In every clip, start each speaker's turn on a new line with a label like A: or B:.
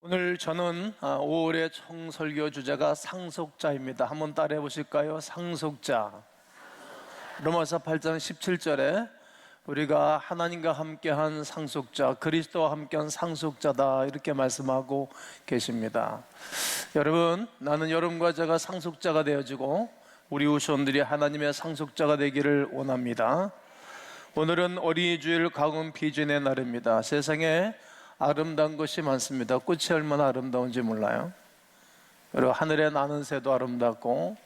A: 오늘 저는 5월의 총설교 주제가 상속자입니다. 한번 따라해 보실까요? 상속자. 로마서 8장 17절에 우리가 하나님과 함께한 상속자, 그리스도와 함께한 상속자다 이렇게 말씀하고 계십니다. 여러분, 나는 여러분과 제가 상속자가 되어지고 우리 후손들이 하나님의 상속자가 되기를 원합니다. 오늘은 어린이 주일 가군 피진의 날입니다. 세상에 아름다운 것이 많습니다. 꽃이 얼마나 아름다운지 몰라요. 그리고 하늘에 나는 새도 아름답고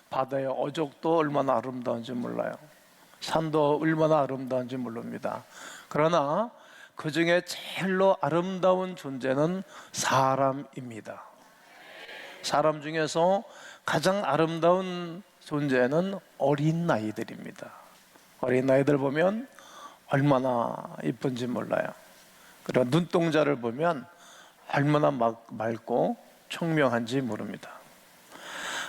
A: 바다의 어족도 얼마나 아름다운지 몰라요. 산도 얼마나 아름다운지 모릅니다. 그러나 그 중에 제일로 아름다운 존재는 사람입니다. 사람 중에서 가장 아름다운 존재는 어린 아이들입니다. 어린 아이들 보면 얼마나 이쁜지 몰라요. 그리고 눈동자를 보면 얼마나 맑고 총명한지 모릅니다.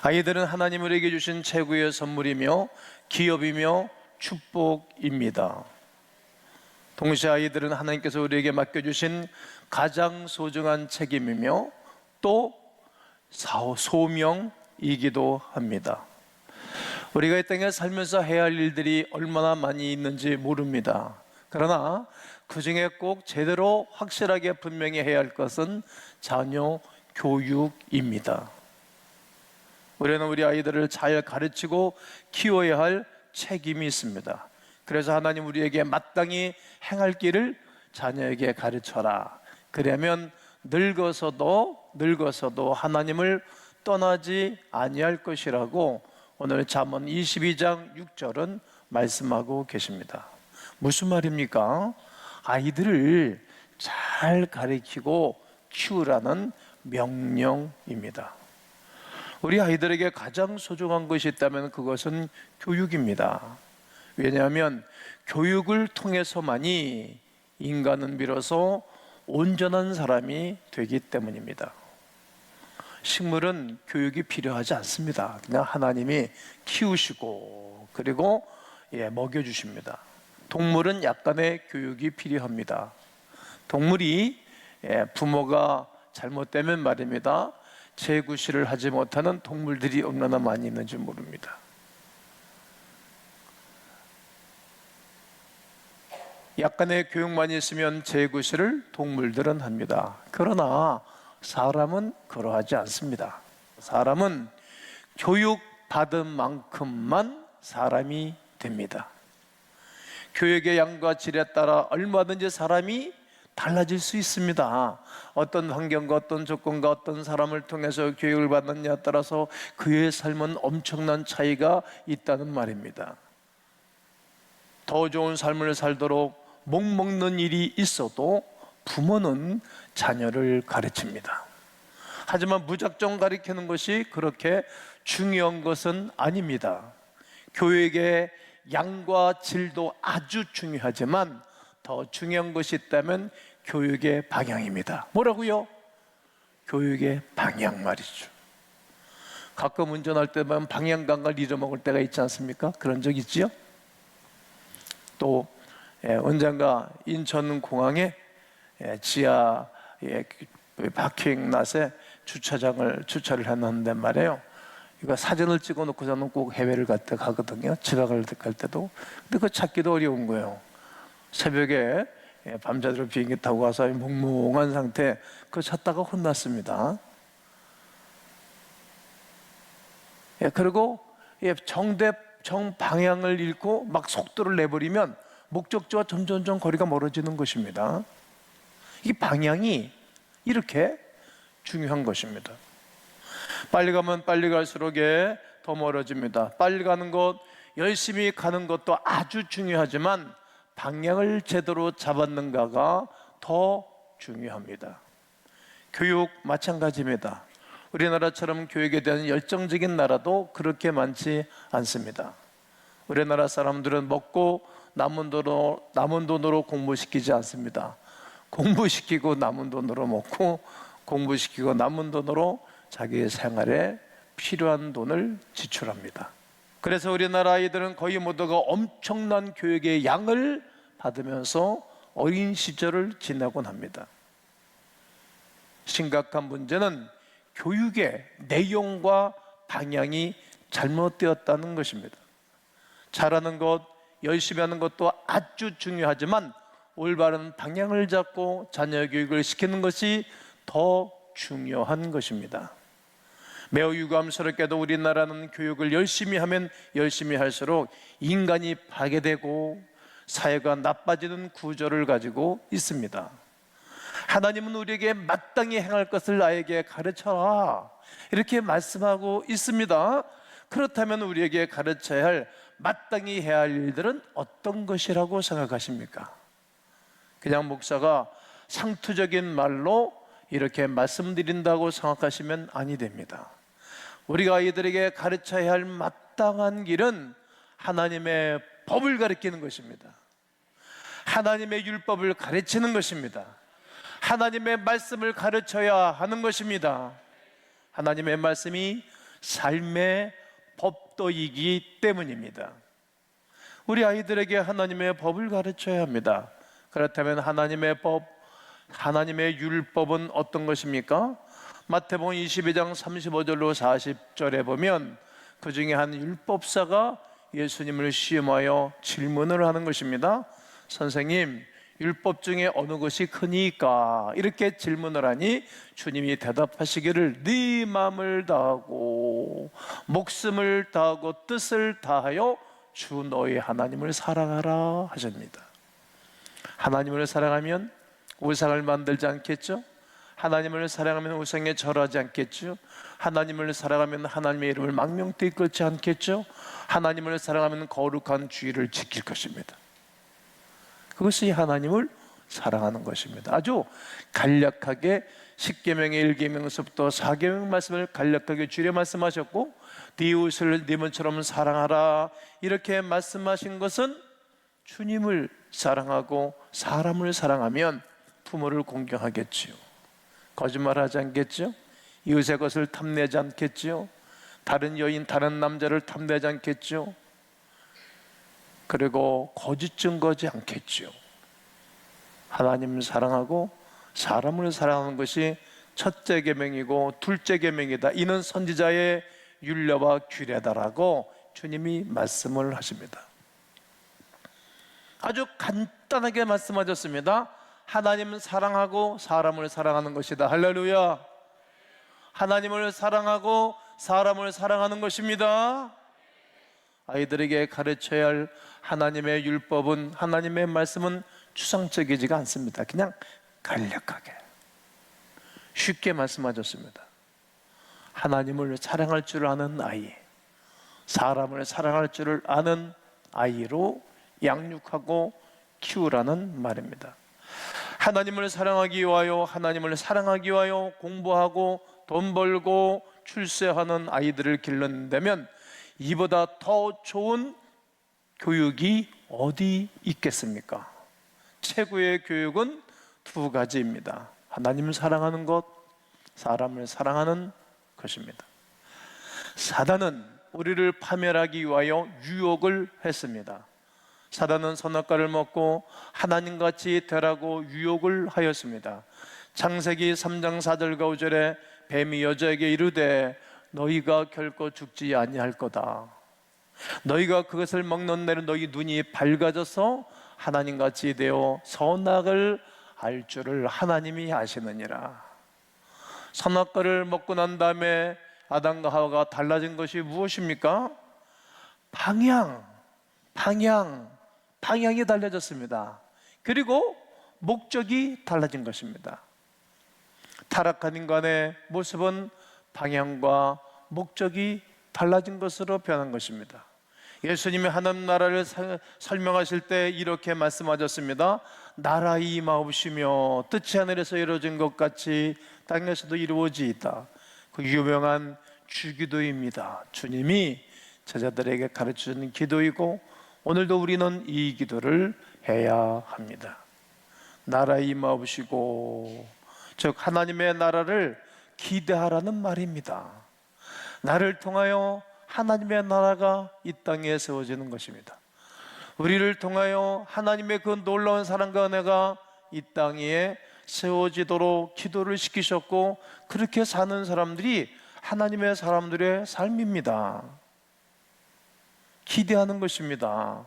A: 아이들은 하나님 우리에게 주신 최고의 선물이며 기업이며 축복입니다. 동시에 아이들은 하나님께서 우리에게 맡겨주신 가장 소중한 책임이며 또 소명이기도 합니다. 우리가 이 땅에 살면서 해야 할 일들이 얼마나 많이 있는지 모릅니다. 그러나 그 중에 꼭 제대로 확실하게 분명히 해야 할 것은 자녀 교육입니다. 우리는 우리 아이들을 잘 가르치고 키워야 할 책임이 있습니다. 그래서 하나님 우리에게 마땅히 행할 길을 자녀에게 가르쳐라. 그러면 늙어서도 하나님을 떠나지 아니할 것이라고 오늘 잠언 22장 6절은 말씀하고 계십니다. 무슨 말입니까? 아이들을 잘 가르치고 키우라는 명령입니다. 우리 아이들에게 가장 소중한 것이 있다면 그것은 교육입니다. 왜냐하면 교육을 통해서만이 인간은 비로소 온전한 사람이 되기 때문입니다. 식물은 교육이 필요하지 않습니다. 그냥 하나님이 키우시고 그리고 먹여주십니다. 동물은 약간의 교육이 필요합니다. 동물이 부모가 잘못되면 말입니다, 재구실을 하지 못하는 동물들이 얼마나 많이 있는지 모릅니다. 약간의 교육만 있으면 재구실을 동물들은 합니다. 그러나 사람은 그러하지 않습니다. 사람은 교육받은 만큼만 사람이 됩니다. 교육의 양과 질에 따라 얼마든지 사람이 달라질 수 있습니다. 어떤 환경과 어떤 조건과 어떤 사람을 통해서 교육을 받느냐에 따라서 그의 삶은 엄청난 차이가 있다는 말입니다. 더 좋은 삶을 살도록 목먹는 일이 있어도 부모는 자녀를 가르칩니다. 하지만 무작정 가르치는 것이 그렇게 중요한 것은 아닙니다. 교육의 양과 질도 아주 중요하지만 더 중요한 것이 있다면 교육의 방향입니다. 뭐라고요? 교육의 방향 말이죠. 가끔 운전할 때 보면 방향감을 잃어먹을 때가 있지 않습니까? 그런 적 있지요? 또 언젠가 인천공항에 지하 파킹랏에 주차를 해놨는데 말이에요, 이거 사진을 찍어 놓고서는 꼭 해외를 갈 때 가거든요. 지각을 갈 때도. 근데 그거 찾기도 어려운 거예요. 새벽에 밤새도록 비행기 타고 가서 몽롱한 상태, 그거 찾다가 혼났습니다. 그리고 정방향을 잃고 막 속도를 내버리면 목적지와 점점 거리가 멀어지는 것입니다. 이 방향이 이렇게 중요한 것입니다. 빨리 가면 빨리 갈수록 더 멀어집니다. 빨리 가는 것, 열심히 가는 것도 아주 중요하지만 방향을 제대로 잡았는가가 더 중요합니다. 교육 마찬가지입니다. 우리나라처럼 교육에 대한 열정적인 나라도 그렇게 많지 않습니다. 우리나라 사람들은 먹고 남은 돈으로 공부시키지 않습니다. 공부시키고 남은 돈으로 먹고, 공부시키고 남은 돈으로 자기의 생활에 필요한 돈을 지출합니다. 그래서 우리나라 아이들은 거의 모두가 엄청난 교육의 양을 받으면서 어린 시절을 지나곤 합니다. 심각한 문제는 교육의 내용과 방향이 잘못되었다는 것입니다. 잘하는 것, 열심히 하는 것도 아주 중요하지만 올바른 방향을 잡고 자녀 교육을 시키는 것이 더 중요한 것입니다. 매우 유감스럽게도 우리나라는 교육을 열심히 하면 열심히 할수록 인간이 파괴되고 사회가 나빠지는 구조를 가지고 있습니다. 하나님은 우리에게 마땅히 행할 것을 나에게 가르쳐라, 이렇게 말씀하고 있습니다. 그렇다면 우리에게 가르쳐야 할, 마땅히 해야 할 일들은 어떤 것이라고 생각하십니까? 그냥 목사가 상투적인 말로 이렇게 말씀드린다고 생각하시면 아니 됩니다. 우리가 아이들에게 가르쳐야 할 마땅한 길은 하나님의 법을 가르치는 것입니다. 하나님의 율법을 가르치는 것입니다. 하나님의 말씀을 가르쳐야 하는 것입니다. 하나님의 말씀이 삶의 법도이기 때문입니다. 우리 아이들에게 하나님의 법을 가르쳐야 합니다. 그렇다면 하나님의 법, 하나님의 율법은 어떤 것입니까? 마태복음 22장 35절로 40절에 보면 그 중에 한 율법사가 예수님을 시험하여 질문을 하는 것입니다. 선생님, 율법 중에 어느 것이 크니까? 이렇게 질문을 하니 주님이 대답하시기를 네 마음을 다하고 목숨을 다하고 뜻을 다하여 주 너의 하나님을 사랑하라 하십니다. 하나님을 사랑하면 우상을 만들지 않겠죠? 하나님을 사랑하면 우상에 절하지 않겠죠? 하나님을 사랑하면 하나님의 이름을 망명되이 끌지 않겠죠? 하나님을 사랑하면 거룩한 주의를 지킬 것입니다. 그것이 하나님을 사랑하는 것입니다. 아주 간략하게 10계명의 1계명서부터 4계명 말씀을 간략하게 줄여 말씀하셨고, 네 이웃을 네 몸처럼 사랑하라 이렇게 말씀하신 것은 주님을 사랑하고 사람을 사랑하면 부모를 공경하겠지요, 거짓말하지 않겠죠, 이웃의 것을 탐내지 않겠죠, 다른 여인 다른 남자를 탐내지 않겠죠, 그리고 거짓 증거하지 않겠죠. 하나님을 사랑하고 사람을 사랑하는 것이 첫째 계명이고 둘째 계명이다. 이는 선지자의 율례와 규례다라고 주님이 말씀을 하십니다. 아주 간단하게 말씀하셨습니다. 하나님을 사랑하고 사람을 사랑하는 것이다. 할렐루야. 하나님을 사랑하고 사람을 사랑하는 것입니다. 아이들에게 가르쳐야 할 하나님의 율법은, 하나님의 말씀은 추상적이지가 않습니다. 그냥 간략하게 쉽게 말씀하셨습니다. 하나님을 사랑할 줄 아는 아이, 사람을 사랑할 줄 아는 아이로 양육하고 키우라는 말입니다. 하나님을 사랑하기 위하여, 하나님을 사랑하기 위하여 공부하고 돈 벌고 출세하는 아이들을 길른다면 이보다 더 좋은 교육이 어디 있겠습니까? 최고의 교육은 두 가지입니다. 하나님을 사랑하는 것, 사람을 사랑하는 것입니다. 사단은 우리를 파멸하기 위하여 유혹을 했습니다. 사단은 선악과를 먹고 하나님같이 되라고 유혹을 하였습니다. 창세기 3장 4절과 5절에 뱀이 여자에게 이르되 너희가 결코 죽지 아니할 거다. 너희가 그것을 먹는 날은 너희 눈이 밝아져서 하나님같이 되어 선악을 알 줄을 하나님이 아시느니라. 선악과를 먹고 난 다음에 아담과 하와가 달라진 것이 무엇입니까? 방향이 달라졌습니다. 그리고 목적이 달라진 것입니다. 타락한 인간의 모습은 방향과 목적이 달라진 것으로 변한 것입니다. 예수님이 하나님 나라를 설명하실 때 이렇게 말씀하셨습니다. 나라의 임하옵시며 뜻이 하늘에서 이루어진 것 같이 땅에서도 이루어지이다. 그 유명한 주기도입니다. 주님이 제자들에게 가르쳐주는 기도이고 오늘도 우리는 이 기도를 해야 합니다. 나라의 임하옵시고, 즉 하나님의 나라를 기대하라는 말입니다. 나를 통하여 하나님의 나라가 이 땅에 세워지는 것입니다. 우리를 통하여 하나님의 그 놀라운 사랑과 은혜가 이 땅에 세워지도록 기도를 시키셨고, 그렇게 사는 사람들이 하나님의 사람들의 삶입니다. 기대하는 것입니다.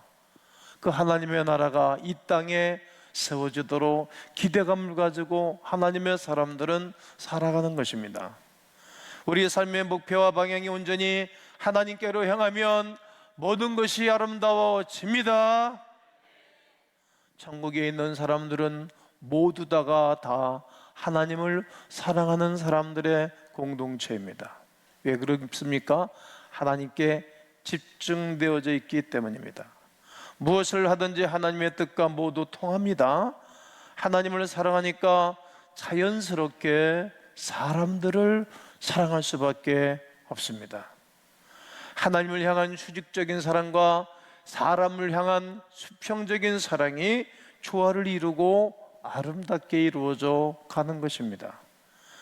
A: 그 하나님의 나라가 이 땅에 세워지도록 기대감을 가지고 하나님의 사람들은 살아가는 것입니다. 우리의 삶의 목표와 방향이 온전히 하나님께로 향하면 모든 것이 아름다워집니다. 천국에 있는 사람들은 모두 다 하나님을 사랑하는 사람들의 공동체입니다. 왜 그렇습니까? 하나님께 집중되어져 있기 때문입니다. 무엇을 하든지 하나님의 뜻과 모두 통합니다. 하나님을 사랑하니까 자연스럽게 사람들을 사랑할 수밖에 없습니다. 하나님을 향한 수직적인 사랑과 사람을 향한 수평적인 사랑이 조화를 이루고 아름답게 이루어져 가는 것입니다.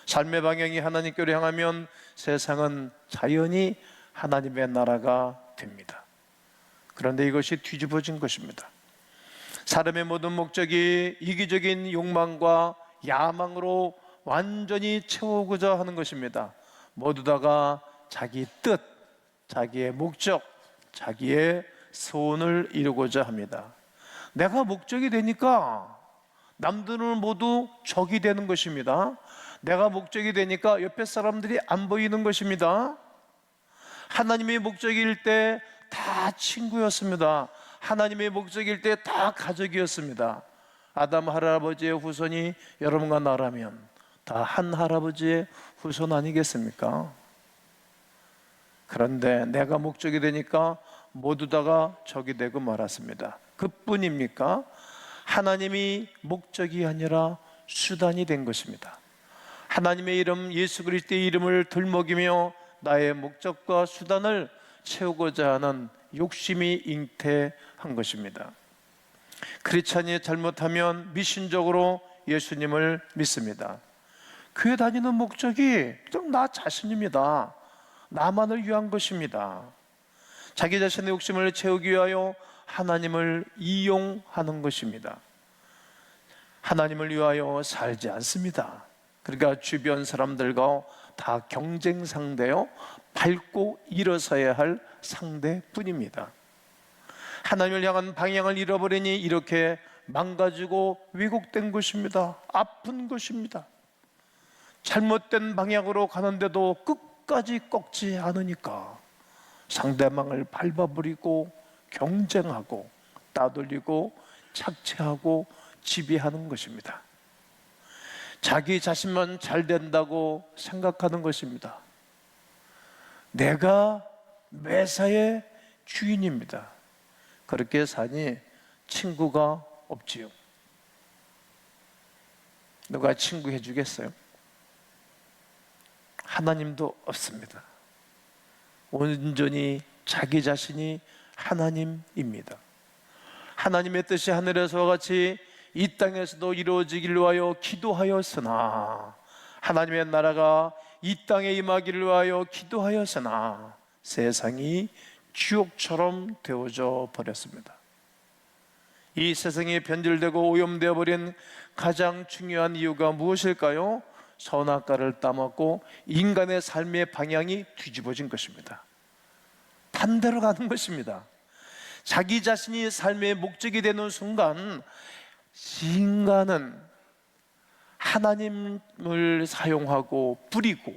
A: 삶의 방향이 하나님께로 향하면 세상은 자연히 하나님의 나라가 됩니다. 그런데 이것이 뒤집어진 것입니다. 사람의 모든 목적이 이기적인 욕망과 야망으로 완전히 채우고자 하는 것입니다. 모두 다가 자기 뜻, 자기의 목적, 자기의 소원을 이루고자 합니다. 내가 목적이 되니까 남들은 모두 적이 되는 것입니다. 내가 목적이 되니까 옆에 사람들이 안 보이는 것입니다. 하나님의 목적일 때 다 친구였습니다. 하나님의 목적일 때 다 가족이었습니다. 아담 할아버지의 후손이 여러분과 나라면 다 한 할아버지의 후손 아니겠습니까? 그런데 내가 목적이 되니까 모두 다가 적이 되고 말았습니다. 그뿐입니까? 하나님이 목적이 아니라 수단이 된 것입니다. 하나님의 이름 예수 그리스도의 이름을 들먹이며 나의 목적과 수단을 채우고자 하는 욕심이 잉태한 것입니다. 크리스찬이 잘못하면 미신적으로 예수님을 믿습니다. 교회 다니는 목적이 좀 나 자신입니다. 나만을 위한 것입니다. 자기 자신의 욕심을 채우기 위하여 하나님을 이용하는 것입니다. 하나님을 위하여 살지 않습니다. 그러니까 주변 사람들과 다 경쟁 상대요, 밟고 일어서야 할 상대뿐입니다. 하나님을 향한 방향을 잃어버리니 이렇게 망가지고 왜곡된 것입니다. 아픈 것입니다. 잘못된 방향으로 가는데도 끝까지 꺾지 않으니까 상대방을 밟아버리고 경쟁하고 따돌리고 착취하고 지배하는 것입니다. 자기 자신만 잘 된다고 생각하는 것입니다. 내가 매사의 주인입니다. 그렇게 사니 친구가 없지요. 누가 친구해 주겠어요? 하나님도 없습니다. 온전히 자기 자신이 하나님입니다. 하나님의 뜻이 하늘에서와 같이 이 땅에서도 이루어지기를 위하여 기도하였으나, 하나님의 나라가 이 땅에 임하기를 위하여 기도하였으나 세상이 지옥처럼 되어져 버렸습니다. 이 세상이 변질되고 오염되어 버린 가장 중요한 이유가 무엇일까요? 선악과를 따먹고 인간의 삶의 방향이 뒤집어진 것입니다. 반대로 가는 것입니다. 자기 자신이 삶의 목적이 되는 순간 인간은 하나님을 사용하고 부리고,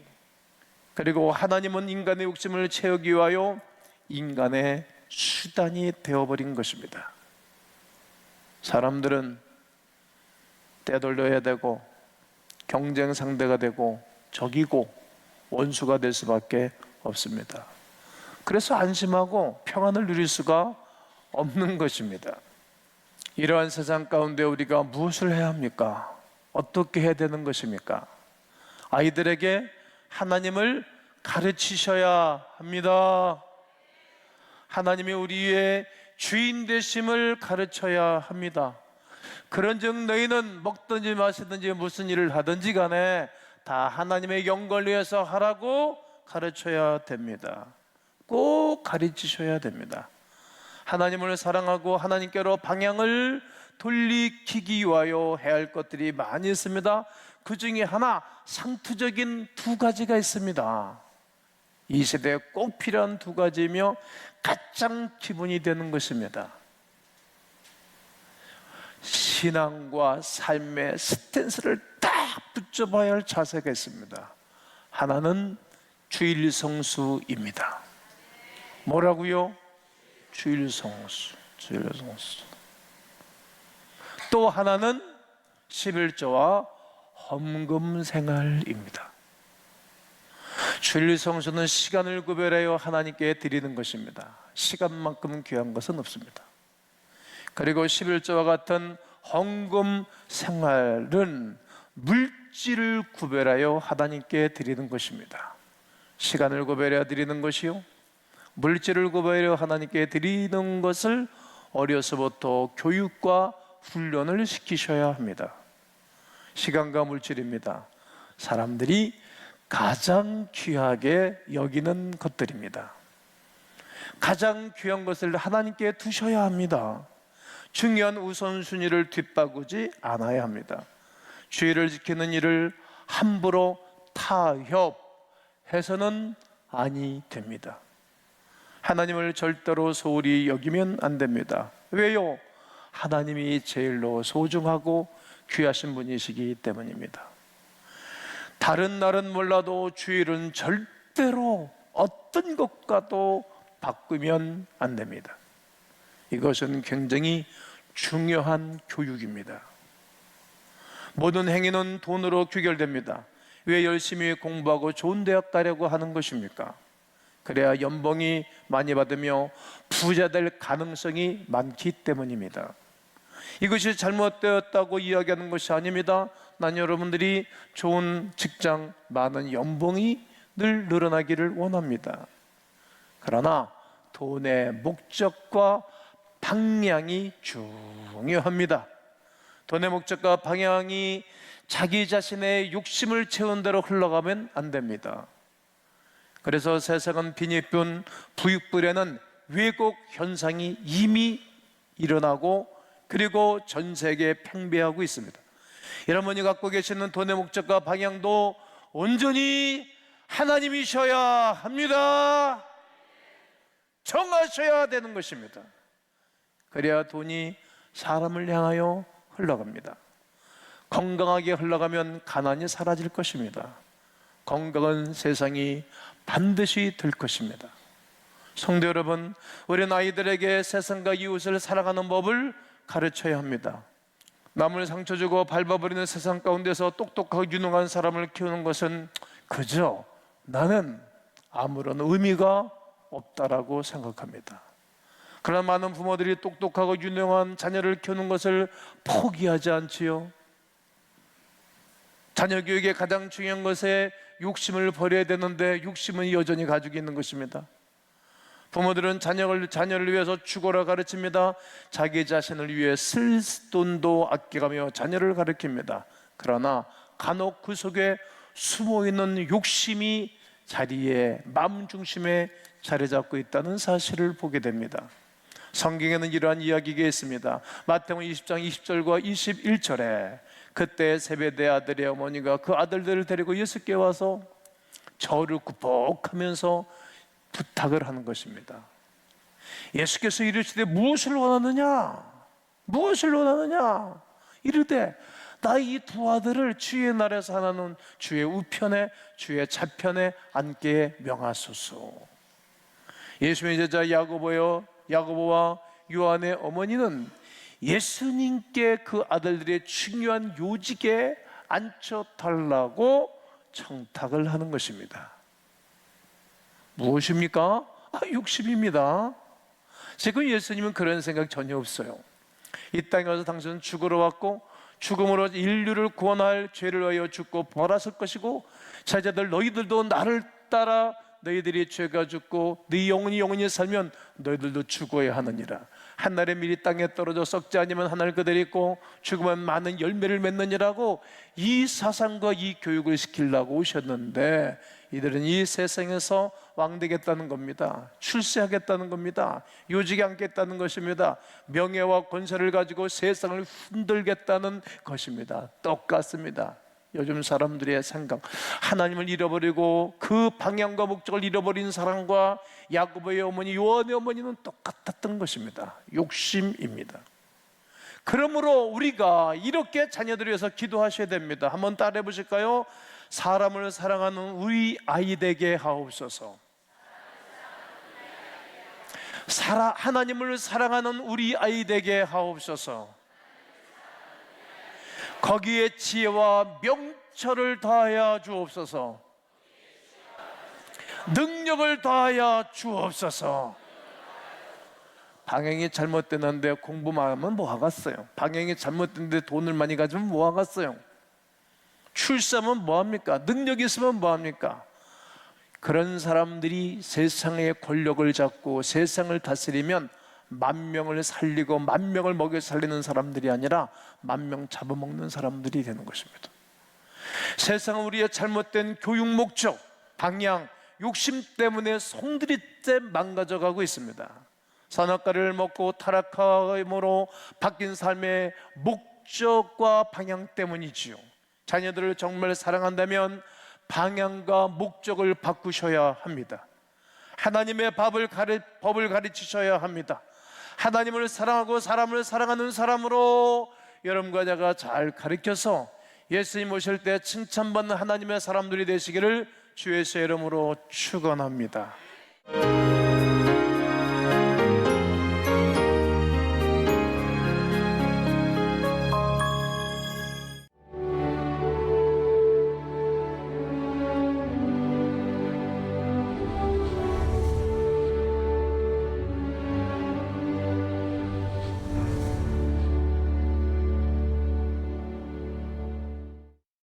A: 그리고 하나님은 인간의 욕심을 채우기 위하여 인간의 수단이 되어버린 것입니다. 사람들은 떼돌려야 되고 경쟁 상대가 되고 적이고 원수가 될 수밖에 없습니다. 그래서 안심하고 평안을 누릴 수가 없는 것입니다. 이러한 세상 가운데 우리가 무엇을 해야 합니까? 어떻게 해야 되는 것입니까? 아이들에게 하나님을 가르치셔야 합니다. 하나님이 우리의 주인 되심을 가르쳐야 합니다. 그런즉 너희는 먹든지 마시든지 무슨 일을 하든지 간에 다 하나님의 영광을 위해서 하라고 가르쳐야 됩니다. 꼭 가르치셔야 됩니다. 하나님을 사랑하고 하나님께로 방향을 돌이키기 위하여 해야 할 것들이 많이 있습니다. 그 중에 하나, 상투적인 두 가지가 있습니다. 이 시대에 꼭 필요한 두 가지이며 가장 기본이 되는 것입니다. 신앙과 삶의 스탠스를 딱 붙여봐야 할 자세가 있습니다. 하나는 주일 성수입니다. 뭐라고요? 주일 성수. 주일 성수. 또 하나는 11조와 헌금 생활입니다. 주일 성수는 시간을 구별하여 하나님께 드리는 것입니다. 시간만큼 귀한 것은 없습니다. 그리고 11조와 같은 헌금 생활은 물질을 구별하여 하나님께 드리는 것입니다. 시간을 구별하여 드리는 것이요, 물질을 구별하여 하나님께 드리는 것을 어려서부터 교육과 훈련을 시키셔야 합니다. 시간과 물질입니다. 사람들이 가장 귀하게 여기는 것들입니다. 가장 귀한 것을 하나님께 두셔야 합니다. 중요한 우선순위를 뒷바꾸지 않아야 합니다. 주의를 지키는 일을 함부로 타협해서는 아니 됩니다. 하나님을 절대로 소홀히 여기면 안 됩니다. 왜요? 하나님이 제일로 소중하고 귀하신 분이시기 때문입니다. 다른 날은 몰라도 주일은 절대로 어떤 것과도 바꾸면 안 됩니다. 이것은 굉장히 중요한 교육입니다. 모든 행위는 돈으로 귀결됩니다. 왜 열심히 공부하고 좋은 대학 가려고 하는 것입니까? 그래야 연봉이 많이 받으며 부자 될 가능성이 많기 때문입니다. 이것이 잘못되었다고 이야기하는 것이 아닙니다. 난 여러분들이 좋은 직장, 많은 연봉이 늘 늘어나기를 원합니다. 그러나 돈의 목적과 방향이 중요합니다. 돈의 목적과 방향이 자기 자신의 욕심을 채운 대로 흘러가면 안 됩니다. 그래서 세상은 빈익빈 부익부려는 왜곡 현상이 이미 일어나고 그리고 전 세계에 팽배하고 있습니다. 여러분이 갖고 계시는 돈의 목적과 방향도 온전히 하나님이셔야 합니다. 정하셔야 되는 것입니다. 그래야 돈이 사람을 향하여 흘러갑니다. 건강하게 흘러가면 가난이 사라질 것입니다. 건강한 세상이 반드시 될 것입니다. 성도 여러분, 우리는 아이들에게 세상과 이웃을 사랑하는 법을 가르쳐야 합니다. 남을 상처 주고 밟아버리는 세상 가운데서 똑똑하고 유능한 사람을 키우는 것은 그저 나는 아무런 의미가 없다라고 생각합니다. 그러나 많은 부모들이 똑똑하고 유능한 자녀를 키우는 것을 포기하지 않지요. 자녀 교육의 가장 중요한 것에 욕심을 버려야 되는데 욕심은 여전히 가지고 있는 것입니다. 부모들은 자녀를 위해서 죽어라 가르칩니다. 자기 자신을 위해 쓸 돈도 아껴가며 자녀를 가르칩니다. 그러나 간혹 그 속에 숨어있는 욕심이 마음 중심에 자리 잡고 있다는 사실을 보게 됩니다. 성경에는 이러한 이야기가 있습니다. 마태복음 20장 20절과 21절에 그때 세베대 아들의 어머니가 그 아들들을 데리고 예수께 와서 저를 굽복하면서 부탁을 하는 것입니다. 예수께서 이르시되 무엇을 원하느냐? 무엇을 원하느냐? 이르되 나 이 두 아들을 주의 나라에서 하나는 주의 우편에 주의 좌편에 앉게 명하소서. 예수님의 제자 야고보와 요한의 어머니는 예수님께 그 아들들의 중요한 요직에 앉혀달라고 청탁을 하는 것입니다. 무엇입니까? 욕심입니다. 지금 예수님은 그런 생각 전혀 없어요. 이 땅에 와서 당신은 죽으러 왔고 죽음으로 인류를 구원할 죄를 위하여 죽고 벌하실 것이고 제자들 너희들도 나를 따라 너희들이 죄가 죽고 네 영혼이 살면 너희들도 죽어야 하느니라. 한 날의 밀이 땅에 떨어져 썩지 아니면 한 날 그대로 있고 죽으면 많은 열매를 맺느니라고 이 사상과 이 교육을 시키려고 오셨는데, 이들은 이 세상에서 왕되겠다는 겁니다. 출세하겠다는 겁니다. 요직에 앉겠다는 것입니다. 명예와 권세를 가지고 세상을 흔들겠다는 것입니다. 똑같습니다. 요즘 사람들의 생각, 하나님을 잃어버리고 그 방향과 목적을 잃어버린 사람과 야고보의 어머니 요한의 어머니는 똑같았던 것입니다. 욕심입니다. 그러므로 우리가 이렇게 자녀들을 위해서 기도하셔야 됩니다. 한번 따라해 보실까요? 사람을 사랑하는 우리 아이 되게 하옵소서. 하나님을 사랑하는 우리 아이 되게 하옵소서. 거기에 지혜와 명철을 더하여 주옵소서. 능력을 더하여 주옵소서. 방향이 잘못됐는데 공부만 하면 뭐 하겠어요? 방향이 잘못됐는데 돈을 많이 가지면 뭐 하겠어요? 출세하면 뭐 합니까? 능력이 있으면 뭐 합니까? 그런 사람들이 세상의 권력을 잡고 세상을 다스리면 만 명을 살리고 만 명을 먹여 살리는 사람들이 아니라 만 명 잡아먹는 사람들이 되는 것입니다. 세상은 우리의 잘못된 교육 목적, 방향, 욕심 때문에 송두리째 망가져가고 있습니다. 선악과를 먹고 타락함으로 바뀐 삶의 목적과 방향 때문이지요. 자녀들을 정말 사랑한다면 방향과 목적을 바꾸셔야 합니다. 하나님의 법을 가르치셔야 합니다. 하나님을 사랑하고 사람을 사랑하는 사람으로 여러분과 제가 잘 가르쳐서 예수님 오실 때 칭찬받는 하나님의 사람들이 되시기를 주의 이름으로 축원합니다.